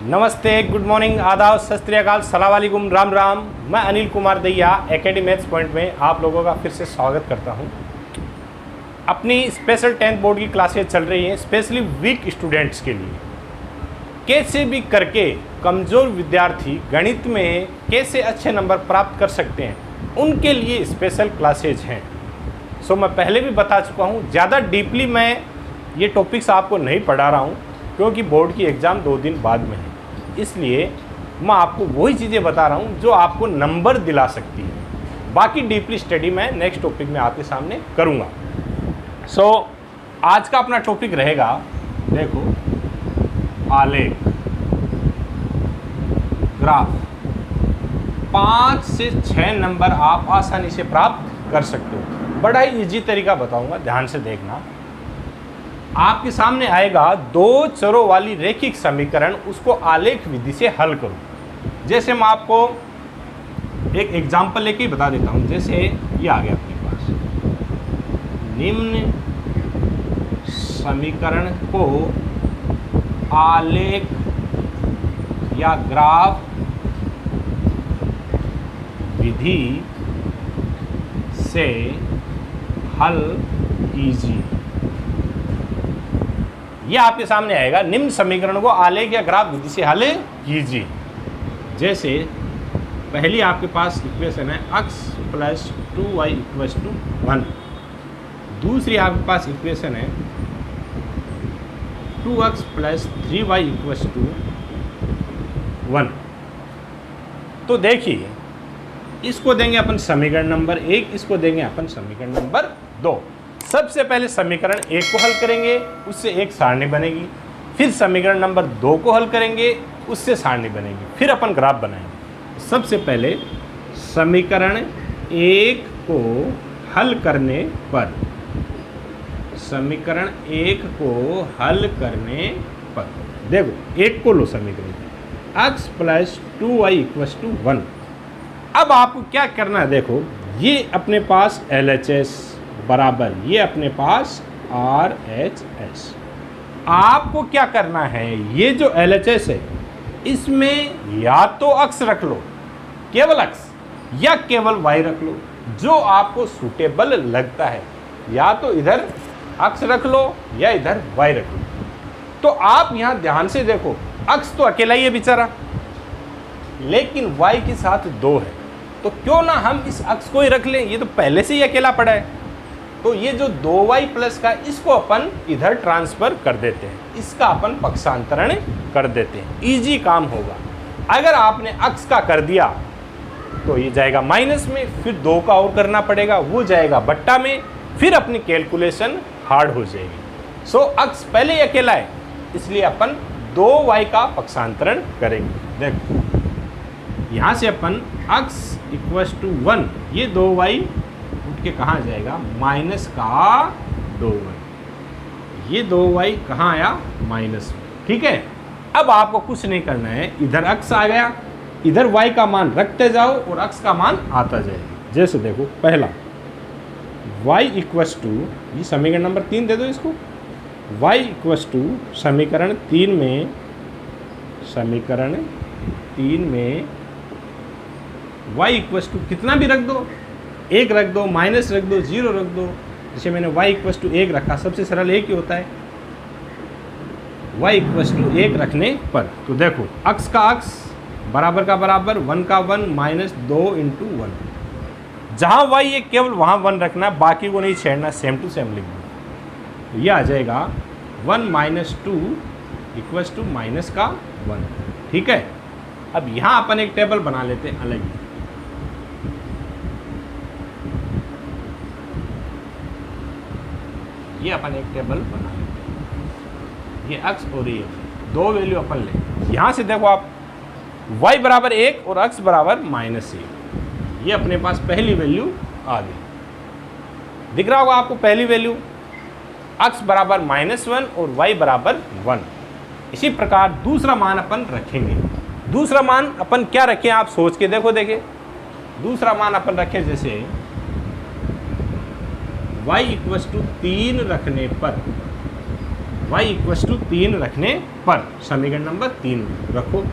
नमस्ते, good morning, आदाब, सत श्री अकाल, सलाम वालेकुम, राम राम। मैं अनिल कुमार दैया एकेडमी मैथ्स पॉइंट में आप लोगों का फिर से स्वागत करता हूं। अपनी स्पेशल 10th बोर्ड की क्लासेस चल रही हैं स्पेशली वीक स्टूडेंट्स के लिए। कैसे भी करके कमज़ोर विद्यार्थी गणित में कैसे अच्छे नंबर प्राप्त कर सकते हैं, उनके लिए स्पेशल क्लासेज हैं। सो मैं पहले भी बता चुका हूँ, ज़्यादा डीपली मैं ये टॉपिक्स आपको नहीं पढ़ा रहा हूँ क्योंकि बोर्ड की एग्ज़ाम 2 दिन बाद में है। इसलिए मैं आपको वही चीज़ें बता रहा हूँ जो आपको नंबर दिला सकती है। बाकी डीपली स्टडी मैं नेक्स्ट टॉपिक में आपके सामने करूँगा। सो आज का अपना टॉपिक रहेगा, देखो, आलेख, ग्राफ। 5 से 6 नंबर आप आसानी से प्राप्त कर सकते हो। बड़ा ही इजी तरीका बताऊँगा, ध्यान से देखना। आपके सामने आएगा 2 चरों वाली रैखिक समीकरण, उसको आलेख विधि से हल करो। जैसे मैं आपको एक एग्जांपल लेके ही बता देता हूँ। जैसे ये आ गया अपने पास, निम्न समीकरण को आलेख या ग्राफ विधि से हल कीजिए। यह आपके सामने आएगा, निम्न समीकरण को आलेख या ग्राफ विधि से हल कीजिए। जैसे पहली आपके पास इक्वेशन है x plus 2y equals to 1। दूसरी आपके पास इक्वेशन है 2x plus 3y equals to 1। तो देखिए, इसको देंगे अपन समीकरण नंबर 1, इसको देंगे अपन समीकरण नंबर 2। सबसे पहले समीकरण 1 को हल करेंगे, उससे एक सारणी बनेगी। फिर समीकरण नंबर 2 को हल करेंगे, उससे सारणी बनेगी। फिर अपन ग्राफ बनाएंगे। सबसे पहले समीकरण 1 को हल करने पर, समीकरण 1 को हल करने पर देखो, 1 को लो समीकरण, x plus 2y equals to 1। अब आपको क्या करना है, देखो, ये अपने पास LHS बराबर, ये अपने पास RHS। आपको क्या करना है, ये जो LHS है इसमें या तो x रख लो, केवल x, या केवल y रख लो, जो आपको सूटेबल लगता है। या तो इधर x रख लो या इधर y रख लो। तो आप यहाँ ध्यान से देखो, x तो अकेला ही है बेचारा, लेकिन y के साथ 2 है। तो क्यों ना हम इस x को ही रख लें, ये तो पहले से ही अकेला पड़ा है। तो ये जो 2y प्लस का, इसको अपन इधर ट्रांसफर कर देते हैं, इसका अपन पक्षांतरण कर देते हैं, इजी काम होगा। अगर आपने x का कर दिया तो ये जाएगा माइनस में, फिर 2 का और करना पड़ेगा, वो जाएगा बट्टा में, फिर अपनी कैलकुलेशन हार्ड हो जाएगी। सो x पहले ही अकेला है, इसलिए अपन 2y का पक्षांतरण करेंगे। देखो, यहाँ से अपन x इक्वस टू 1, ये 2y उठ के कहाँ जाएगा, माइनस का 2y। ये 2y कहाँ आया, माइनस में। ठीक है, अब आपको कुछ नहीं करना है, इधर x आ गया, इधर y का मान रखते जाओ और x का मान आता जाएगा। जैसे देखो, पहला y इक्वस टू, ये समीकरण नंबर 3 दे दो इसको, y इक्वस टू समीकरण 3 में, समीकरण 3 में y इक्वस टू कितना भी रख दो, 1 रख दो, माइनस रख दो, 0 रख दो। जैसे मैंने y इक्वस टू 1 रखा, सबसे सरल 1 ही होता है। y इक्वस टू 1 रखने पर, तो देखो, x का x बराबर का बराबर, 1 का 1, माइनस 2 इंटू 1। जहाँ y है केवल वहाँ 1 रखना, बाकी को नहीं छेड़ना, सेम टू सेम लिख दो। तो ये आ जाएगा 1 माइनस 2 इक्वस टू माइनस का 1। ठीक है, अब यहाँ अपन एक टेबल बना लेते हैं अलग ही। ये अपन एक टेबल बना लेते हैं, ये x और ये 2 वैल्यू अपन ले। यहाँ से देखो आप, y बराबर 1 और x बराबर -1, ये अपने पास पहली वैल्यू आ गई। दिख रहा होगा आपको पहली वैल्यू, x बराबर -1 और y बराबर 1। इसी प्रकार दूसरा मान अपन रखेंगे। दूसरा मान अपन क्या रखें, आप सोच के देखो। देखिए, दूसरा मान अपन रखें, जैसे y इक्वस टू 3 रखने पर y इक्वस टू 3 रखने पर समीकरण नंबर 3 रखो,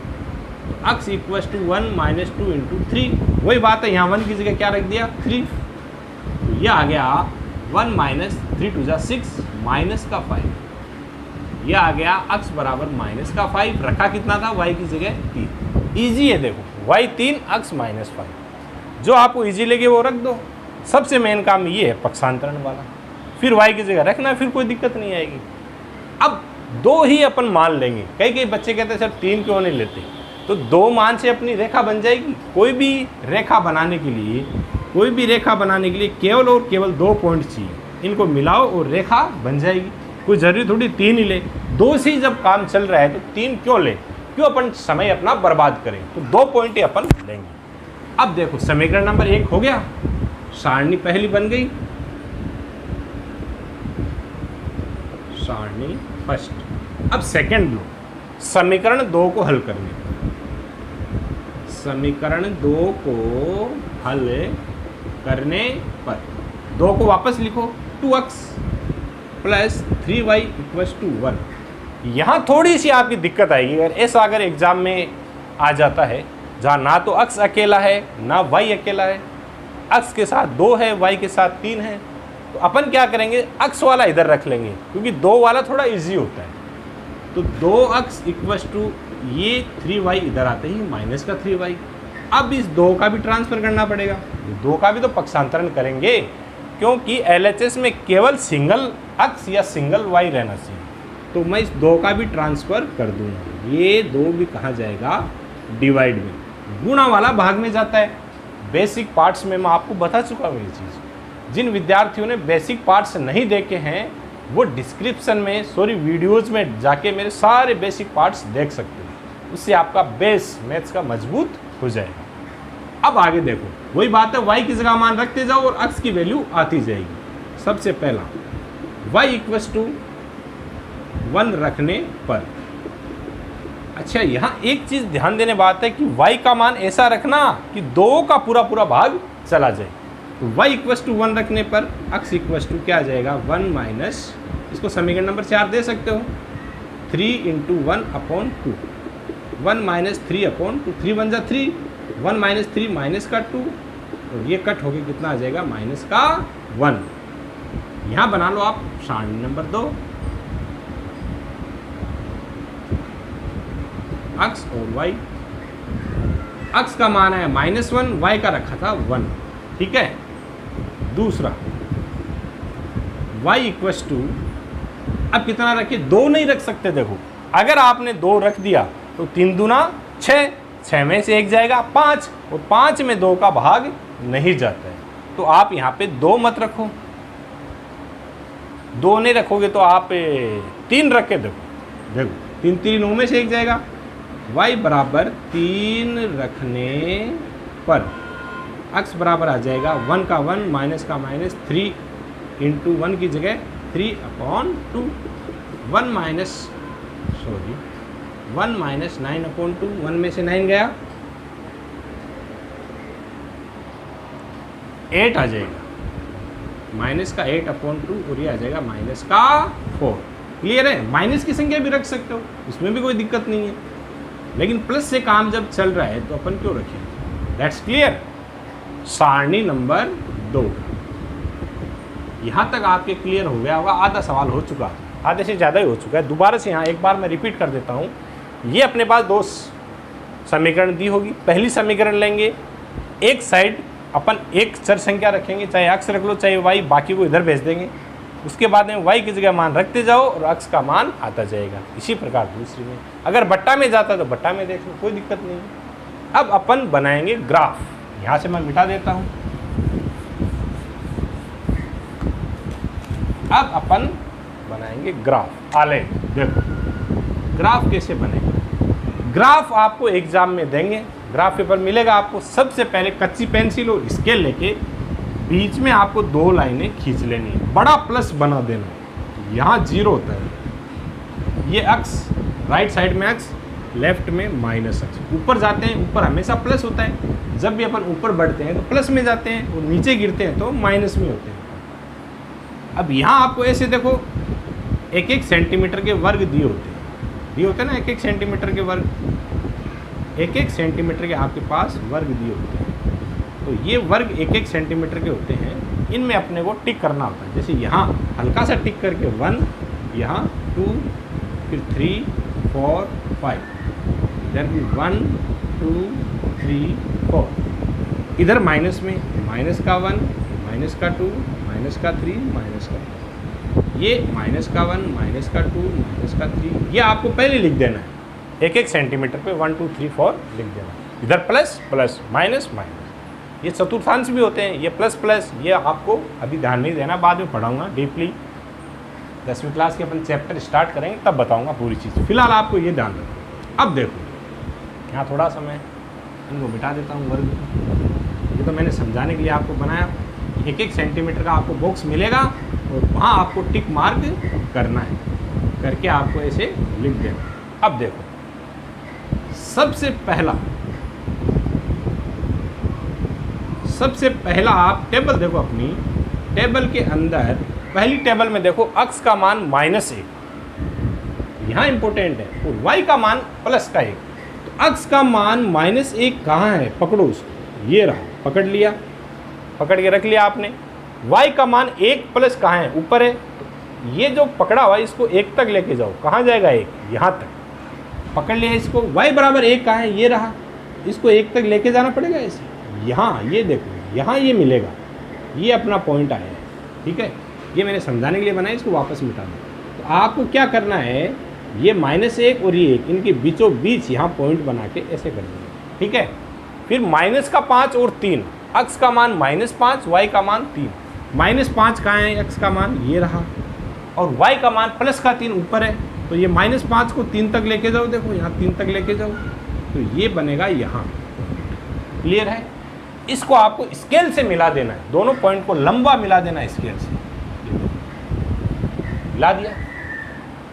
x equals to 1 minus 2 into 3, वही बात है, यहाँ 1 की जगह क्या रख दिया 3, तो ये आ गया 1 माइनस 3 टू जा 6 माइनस का 5, यह आ गया x बराबर माइनस का 5, रखा कितना था y की जगह 3। ईजी है, देखो y 3 x माइनस 5, जो आपको ईजी लगे वो रख दो। सबसे मेन काम ये है पक्षांतरण वाला, फिर y की जगह रखना, फिर कोई दिक्कत नहीं आएगी। अब 2 ही अपन मान लेंगे, कई बच्चे कहते हैं सर 3 क्यों नहीं लेते, तो 2 मान से अपनी रेखा बन जाएगी। कोई भी रेखा बनाने के लिए केवल और केवल 2 पॉइंट चाहिए, इनको मिलाओ और रेखा बन जाएगी। कोई जरूरी थोड़ी 3 ही ले, 2 से ही जब काम चल रहा है तो 3 क्यों ले, क्यों अपन समय अपना बर्बाद करें, तो 2 पॉइंट ही अपन लेंगे। अब देखो समीकरण नंबर 1 हो गया, सारणी पहली बन गई, सारणी फर्स्ट। अब सेकंड लो, समीकरण 2 को हल करने पर, समीकरण 2 को हल करने पर 2 को वापस लिखो, 2x plus 3y equals to 1। यहाँ थोड़ी सी आपकी दिक्कत आएगी, अगर ऐसा अगर एग्जाम में आ जाता है जहाँ ना तो x अकेला है ना y अकेला है, x के साथ 2 है, y के साथ 3 है, तो अपन क्या करेंगे x वाला इधर रख लेंगे, क्योंकि 2 वाला थोड़ा इजी होता है। तो 2x इक्वस टू ये 3y इधर आते ही माइनस का 3y। अब इस 2 का भी ट्रांसफर करना पड़ेगा, 2 का भी तो पक्षांतरण करेंगे, क्योंकि LHS में केवल सिंगल x या सिंगल y रहना चाहिए। तो मैं इस 2 का भी ट्रांसफ़र कर दूंगा, ये 2 भी कहाँ जाएगा डिवाइड में, गुणा वाला भाग में जाता है। बेसिक पार्ट्स में मैं आपको बता चुका हूँ ये चीज़। जिन विद्यार्थियों ने बेसिक पार्ट्स नहीं देखे हैं वो डिस्क्रिप्शन में वीडियोज़ में जाके मेरे सारे बेसिक पार्ट्स देख सकते हैं, उससे आपका बेस मैथ्स का मजबूत हो जाएगा। अब आगे देखो, वही बात है, y की जगह मान रखते जाओ और x की वैल्यू आती जाएगी। सबसे पहला y इक्वस टू 1 रखने पर, अच्छा यहाँ एक चीज़ ध्यान देने बात है कि y का मान ऐसा रखना कि 2 का पूरा भाग चला जाए। तो y इक्वस टू 1 रखने पर x इक्वस टू क्या आ जाएगा 1 माइनस, इसको समीकरण नंबर 4 दे सकते हो, 3 इंटू 1 अपॉन 2, 1 माइनस 3 अपॉन 2, 3 1 जा 3, 1 माइनस 3 माइनस का 2, और ये कट होके कितना आ जाएगा माइनस का 1। यहाँ बना लो आप सारणी नंबर 2, x और y, x का मान है -1, y का रखा था 1, ठीक है। दूसरा y इक्वस टू, अब कितना रखे, 2 नहीं रख सकते। देखो अगर आपने 2 रख दिया तो 3 दूना 6, 6 में से 1 जाएगा 5, और 5 में 2 का भाग नहीं जाता है, तो आप यहाँ पे 2 मत रखो। 2 नहीं रखोगे तो आप 3 रख के देखो 3 3 9 में से 1 जाएगा। y बराबर 3 रखने पर x बराबर आ जाएगा 1 का 1 माइनस का माइनस 3 इंटू 1 की जगह 3 अपॉन 2, 1 माइनस 9 अपॉन 2, 1 में से 9 गया 8 आ जाएगा, माइनस का 8 अपॉन 2, और ये आ जाएगा माइनस का 4। क्लियर है, माइनस की संख्या भी रख सकते हो, उसमें भी कोई दिक्कत नहीं है, लेकिन प्लस से काम जब चल रहा है तो अपन क्यों रखें। That's clear. सारणी नंबर 2, यहाँ तक आपके क्लियर हो गया होगा, आधा सवाल हो चुका है, आधे से ज़्यादा ही हो चुका है। दोबारा से यहाँ एक बार मैं रिपीट कर देता हूँ। ये अपने पास 2 समीकरण दी होगी, पहली समीकरण लेंगे, एक साइड अपन एक चर संख्या रखेंगे, चाहे x रख लो चाहे y, बाकी को इधर भेज देंगे। उसके बाद में y की जगह मान रखते जाओ और x का मान आता जाएगा। इसी प्रकार दूसरी में अगर बट्टा में जाता तो बट्टा में देख लो, कोई दिक्कत नहीं है। अब अपन बनाएंगे ग्राफ, यहाँ से मैं मिटा देता हूँ। अब अपन बनाएंगे ग्राफ, आलेख। देखो ग्राफ कैसे बनेगा, ग्राफ आपको एग्जाम में देंगे, ग्राफ पेपर मिलेगा आपको। सबसे पहले कच्ची पेंसिल और स्केल लेके बीच में आपको 2 लाइनें खींच लेनी है, बड़ा प्लस बना देना। यहाँ 0 होता है, ये x राइट साइड में x, लेफ्ट में -x। ऊपर जाते हैं, ऊपर हमेशा प्लस होता है, जब भी अपन ऊपर बढ़ते हैं तो प्लस में जाते हैं और नीचे गिरते हैं तो माइनस में होते हैं। अब यहाँ आपको ऐसे देखो, एक एक सेंटीमीटर के वर्ग दिए होते हैं ना, एक एक सेंटीमीटर के वर्ग, एक एक सेंटीमीटर के आपके पास वर्ग दिए होते हैं। तो ये वर्ग एक एक सेंटीमीटर के होते हैं, इनमें अपने को टिक करना होता है। जैसे यहाँ हल्का सा टिक करके 1, यहाँ 2, फिर 3, 4, 5, इधर भी 1, 2, 3, 4, इधर माइनस में माइनस का 1, माइनस का 2, माइनस का 3, माइनस का 2, ये माइनस का 1, माइनस का 2, माइनस का 3, ये आपको पहले लिख देना है। एक एक सेंटीमीटर पे 1, 2, 3, 4 लिख देना। इधर प्लस प्लस, माइनस माइनस, ये चतुर्थांश भी होते हैं, ये प्लस प्लस, ये आपको अभी ध्यान नहीं देना, बाद में पढ़ाऊँगा डीपली। 10वीं क्लास के अपन चैप्टर स्टार्ट करेंगे तब बताऊँगा पूरी चीज़। फिलहाल आपको ये ध्यान रखो। अब देखो यहाँ थोड़ा सा मैं इनको मिटा देता हूँ वर्ग। ये तो मैंने समझाने के लिए आपको बनाया। एक एक सेंटीमीटर का आपको बॉक्स मिलेगा और वहाँ आपको टिक मार्क करना है, करके आपको ऐसे लिख देना। अब देखो सबसे पहला आप टेबल देखो, अपनी टेबल के अंदर पहली टेबल में देखो अक्स का मान -1, यहाँ इंपॉर्टेंट है, और वाई का मान +1। तो अक्स का मान -1 कहाँ है, पकड़ो उसको, ये रहा, पकड़ लिया, पकड़ के रख लिया आपने। वाई का मान 1 प्लस कहाँ है, ऊपर है। तो ये जो पकड़ा हुआ इसको 1 तक लेके जाओ, कहाँ जाएगा 1, यहाँ तक पकड़ लिया इसको। y बराबर 1 कहाँ है, ये रहा, इसको 1 तक लेके जाना पड़ेगा इसे, यहाँ ये देखो, यहाँ ये मिलेगा, ये अपना पॉइंट आया है, ठीक है। ये मैंने समझाने के लिए बनाया, इसको वापस मिटा दो। तो आपको क्या करना है, ये -1 और ये 1, इनके बीचों बीच यहाँ पॉइंट बना के ऐसे कर देंगे, ठीक है। फिर -5 और 3, अक्स का मान -5, y का मान 3। -5 कहाँ है, अक्स का मान ये रहा, और y का मान +3 ऊपर है। तो ये -5 को 3 तक लेके जाओ, देखो यहाँ 3 तक लेके जाओ, तो ये बनेगा यहाँ। क्लियर है। इसको आपको स्केल से मिला देना है, दोनों पॉइंट को लंबा मिला देना है स्केल से। मिला दिया,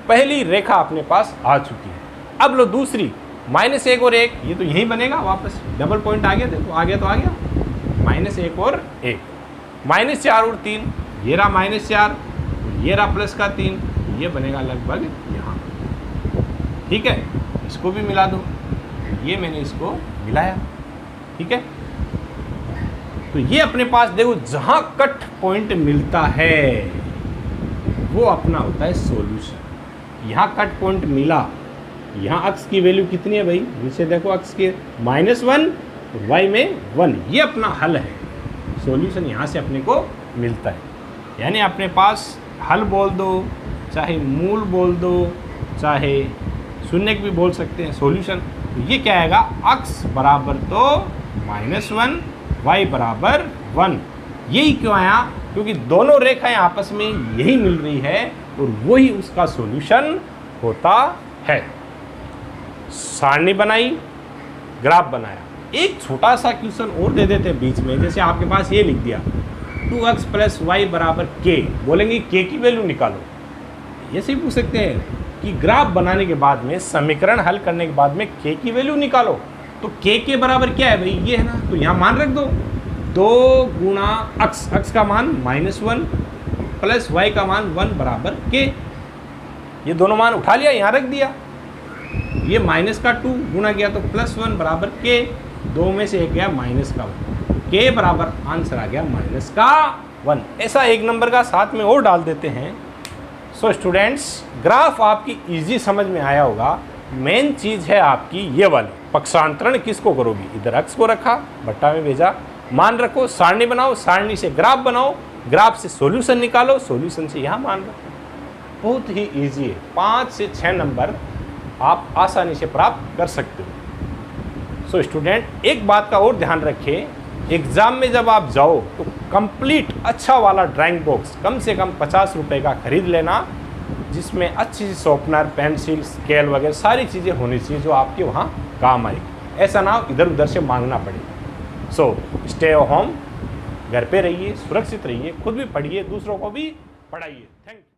पहली रेखा अपने पास आ चुकी है। अब लो दूसरी, -1 और 1, ये तो यही बनेगा, वापस डबल पॉइंट आ गया, देखो आ गया तो आ गया, -1 और 1, -4 और 3, ये रहा -4, ये रहा +3, ये बनेगा लगभग यहाँ, ठीक है। इसको भी मिला दो, ये मैंने इसको मिलाया, ठीक है। तो ये अपने पास देखो जहाँ कट पॉइंट मिलता है वो अपना होता है सॉल्यूशन। यहाँ कट पॉइंट मिला, यहाँ अक्स की वैल्यू कितनी है भाई, नीचे देखो अक्स के -1, y में 1, ये अपना हल है। सॉल्यूशन यहाँ से अपने को मिलता है, यानी अपने पास हल बोल दो, चाहे मूल बोल दो, चाहे शून्य भी बोल सकते हैं, सॉल्यूशन। तो ये क्या आएगा, अक्स बराबर तो -1, y बराबर 1। यही क्यों आया, क्योंकि दोनों रेखाएं आपस में यही मिल रही है और वही उसका सॉल्यूशन होता है। सारणी बनाई, ग्राफ बनाया। एक छोटा सा क्वेश्चन और दे देते हैं बीच में, जैसे आपके पास ये लिख दिया 2x + y बराबर k, बोलेंगे k की वैल्यू निकालो। ऐसे ही पूछ सकते हैं कि ग्राफ बनाने के बाद में, समीकरण हल करने के बाद में k की वैल्यू निकालो। तो k के बराबर क्या है भाई, ये है ना, तो यहाँ मान रख दो, 2 गुणा अक्स का मान -1 प्लस y का मान 1 बराबर k। ये दोनों मान उठा लिया, यहाँ रख दिया, ये -2 गुणा किया तो +1 बराबर k, 2 में से 1 गया -1, k बराबर आंसर आ गया -1। ऐसा एक नंबर का साथ में और डाल देते हैं। सो स्टूडेंट्स, ग्राफ आपकी इजी समझ में आया होगा। मेन चीज़ है आपकी ये वाली, पक्षांतरण किसको करोगी, इधर अक्स को रखा, भट्टा में भेजा, मान रखो, सारणी बनाओ, सारणी से ग्राफ बनाओ, ग्राफ से सॉल्यूशन निकालो, सॉल्यूशन से यहाँ मान रखो। बहुत ही इजी है, 5 से 6 नंबर आप आसानी से प्राप्त कर सकते हो। सो स्टूडेंट, एक बात का और ध्यान रखें, एग्ज़ाम में जब आप जाओ तो कंप्लीट अच्छा वाला ड्राइंग बॉक्स कम से कम 50 रुपये का खरीद लेना, जिसमें अच्छी सी शॉर्पनर, पेंसिल, स्केल वगैरह सारी चीज़ें होनी चाहिए जो आपके वहाँ काम आएगी। ऐसा ना हो इधर उधर से मांगना पड़े। सो स्टे होम, घर पे रहिए, सुरक्षित रहिए, खुद भी पढ़िए, दूसरों को भी पढ़ाइए। Thank you.